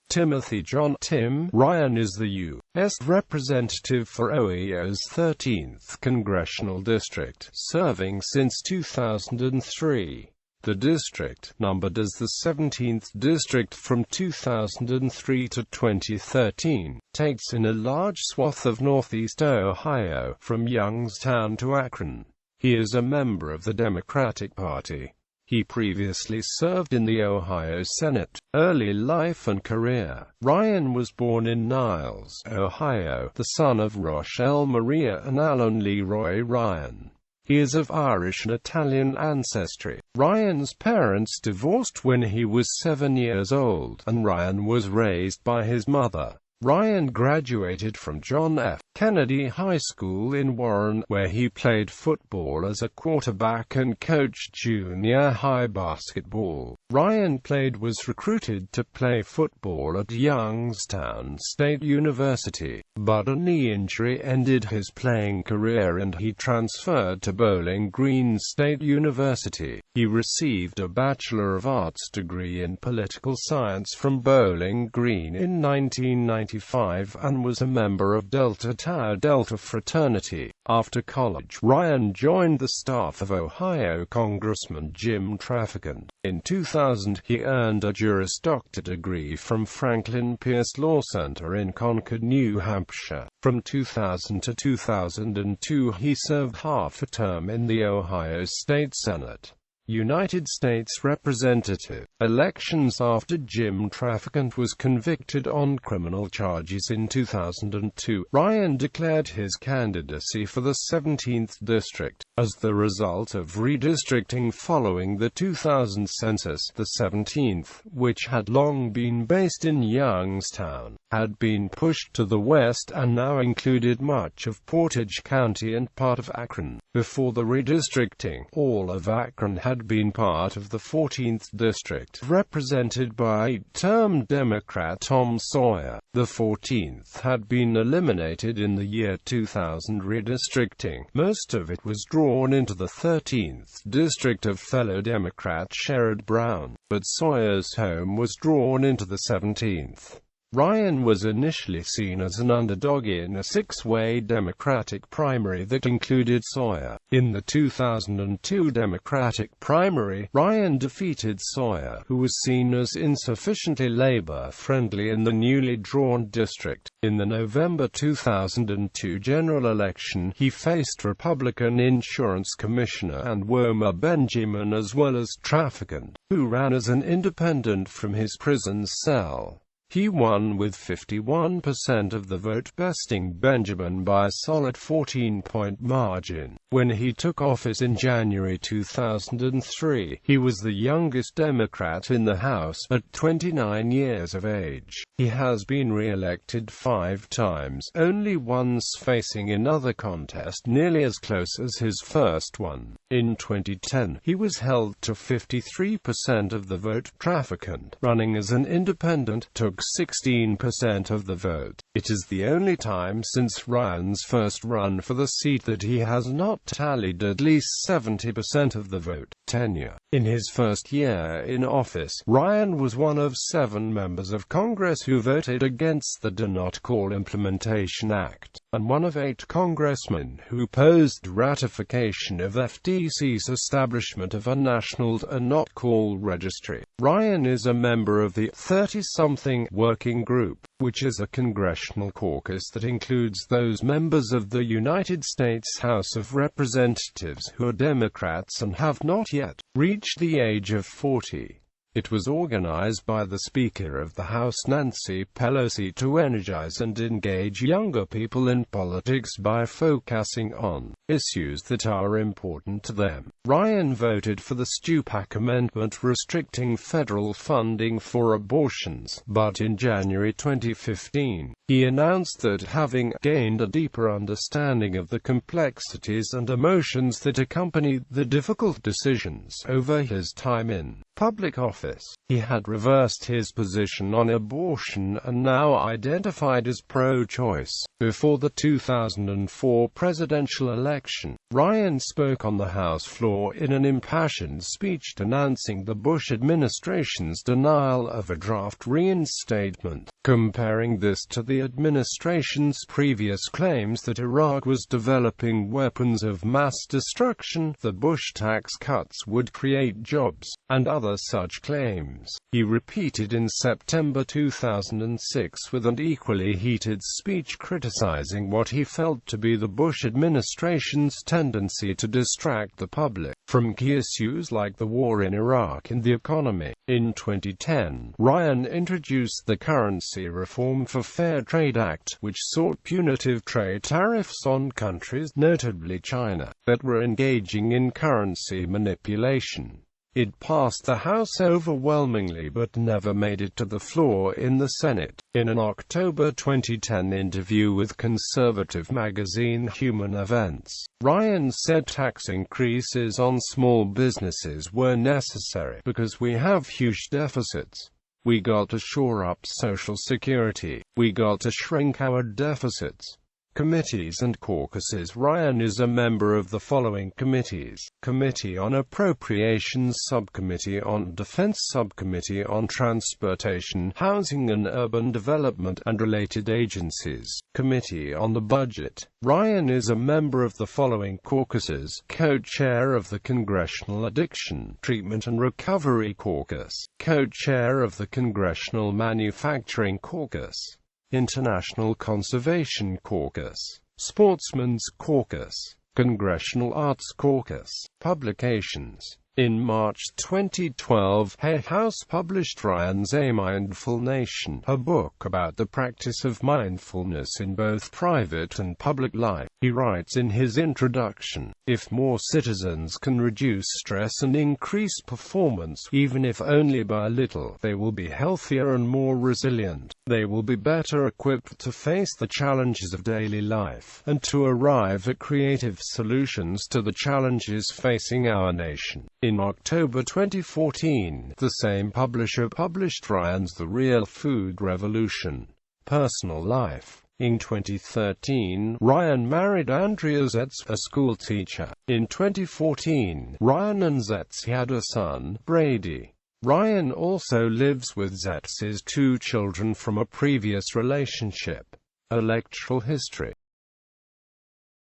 Timothy John Tim Ryan is the U.S. Representative for Ohio's 13th congressional district, serving since 2003. The district, numbered as the 17th district from 2003 to 2013, takes in a large swath of northeast Ohio, from Youngstown to Akron. He is a member of the Democratic Party. He previously served in the Ohio Senate. Early life and career. Ryan was born in Niles, Ohio, the son of Rochelle Maria and Alan Leroy Ryan. He is of Irish and Italian ancestry. Ryan's parents divorced when he was 7 years old, and Ryan was raised by his mother. Ryan graduated from John F. Kennedy High School in Warren, where he played football as a quarterback and coached junior high basketball. Ryan was recruited to play football at Youngstown State University, but a knee injury ended his playing career and he transferred to Bowling Green State University. He received a Bachelor of Arts degree in political science from Bowling Green in 1995 and was a member of Delta Tau Delta fraternity. After college, Ryan joined the staff of Ohio Congressman Jim Traficant. In 2000, he earned a Juris Doctor degree from Franklin Pierce Law Center in Concord, New Hampshire. From 2000 to 2002, he served half a term in the Ohio State Senate. United States Representative. Elections. After Jim Traficant was convicted on criminal charges in 2002, Ryan declared his candidacy for the 17th District. As the result of redistricting following the 2000 census, the 17th, which had long been based in Youngstown, had been pushed to the west and now included much of Portage County and part of Akron. Before the redistricting, all of Akron had been part of the 14th District, represented by eight-term Democrat Tom Sawyer. The 14th had been eliminated in the year 2000 redistricting. Most of it was drawn into the 13th District of fellow Democrat Sherrod Brown, but Sawyer's home was drawn into the 17th. Ryan was initially seen as an underdog in a six-way Democratic primary that included Sawyer. In the 2002 Democratic primary, Ryan defeated Sawyer, who was seen as insufficiently labor-friendly in the newly drawn district. In the November 2002 general election, he faced Republican Insurance Commissioner and Woma Benjamin as well as Traficant, who ran as an independent from his prison cell. He won with 51% of the vote, besting Benjamin by a solid 14-point margin. When he took office in January 2003, he was the youngest Democrat in the House, at 29 years of age. He has been re-elected 5 times, only once facing another contest nearly as close as his first one. In 2010, he was held to 53% of the vote. Traficant, running as an independent, took 16% of the vote. It is the only time since Ryan's first run for the seat that he has not tallied at least 70% of the vote. Tenure. In his first year in office, Ryan was one of 7 members of Congress who voted against the Do Not Call Implementation Act, and one of 8 congressmen who opposed ratification of FTC's establishment of a national Do Not Call registry. Ryan is a member of the 30-something Working Group, which is a congressional caucus that includes those members of the United States House of Representatives who are Democrats and have not yet reached the age of 40. It was organized by the Speaker of the House Nancy Pelosi to energize and engage younger people in politics by focusing on issues that are important to them. Ryan voted for the Stupak Amendment restricting federal funding for abortions, but in January 2015, he announced that having gained a deeper understanding of the complexities and emotions that accompany the difficult decisions over his time in public office. He had reversed his position on abortion and now identified as pro-choice. Before the 2004 presidential election, Ryan spoke on the House floor in an impassioned speech denouncing the Bush administration's denial of a draft reinstatement, comparing this to the administration's previous claims that Iraq was developing weapons of mass destruction, the Bush tax cuts would create jobs, and other such claims. He repeated in September 2006 with an equally heated speech criticizing what he felt to be the Bush administration's tendency to distract the public from key issues like the war in Iraq and the economy. In 2010, Ryan introduced the Currency Reform for Fair Trade Act, which sought punitive trade tariffs on countries, notably China, that were engaging in currency manipulation. It passed the House overwhelmingly but never made it to the floor in the Senate. In an October 2010 interview with conservative magazine Human Events, Ryan said tax increases on small businesses were necessary because we have huge deficits. We got to shore up Social Security. We got to shrink our deficits. Committees and caucuses. Ryan is a member of the following committees: Committee on Appropriations, Subcommittee on Defense, Subcommittee on Transportation, Housing and Urban Development and related agencies, Committee on the Budget. Ryan is a member of the following caucuses: Co-chair of the Congressional Addiction Treatment and Recovery Caucus, Co-chair of the Congressional Manufacturing Caucus, International Conservation Caucus, Sportsman's Caucus, Congressional Arts Caucus. Publications. In March 2012, He House published Ryan's A Mindful Nation, a book about the practice of mindfulness in both private and public life. He writes in his introduction, "If more citizens can reduce stress and increase performance, even if only by a little, they will be healthier and more resilient. They will be better equipped to face the challenges of daily life, and to arrive at creative solutions to the challenges facing our nation." In October 2014, the same publisher published Ryan's The Real Food Revolution. Personal life. In 2013, Ryan married Andrea Zetz, a school teacher. In 2014, Ryan and Zetz had a son, Brady. Ryan also lives with Zetz's two children from a previous relationship. Electoral history.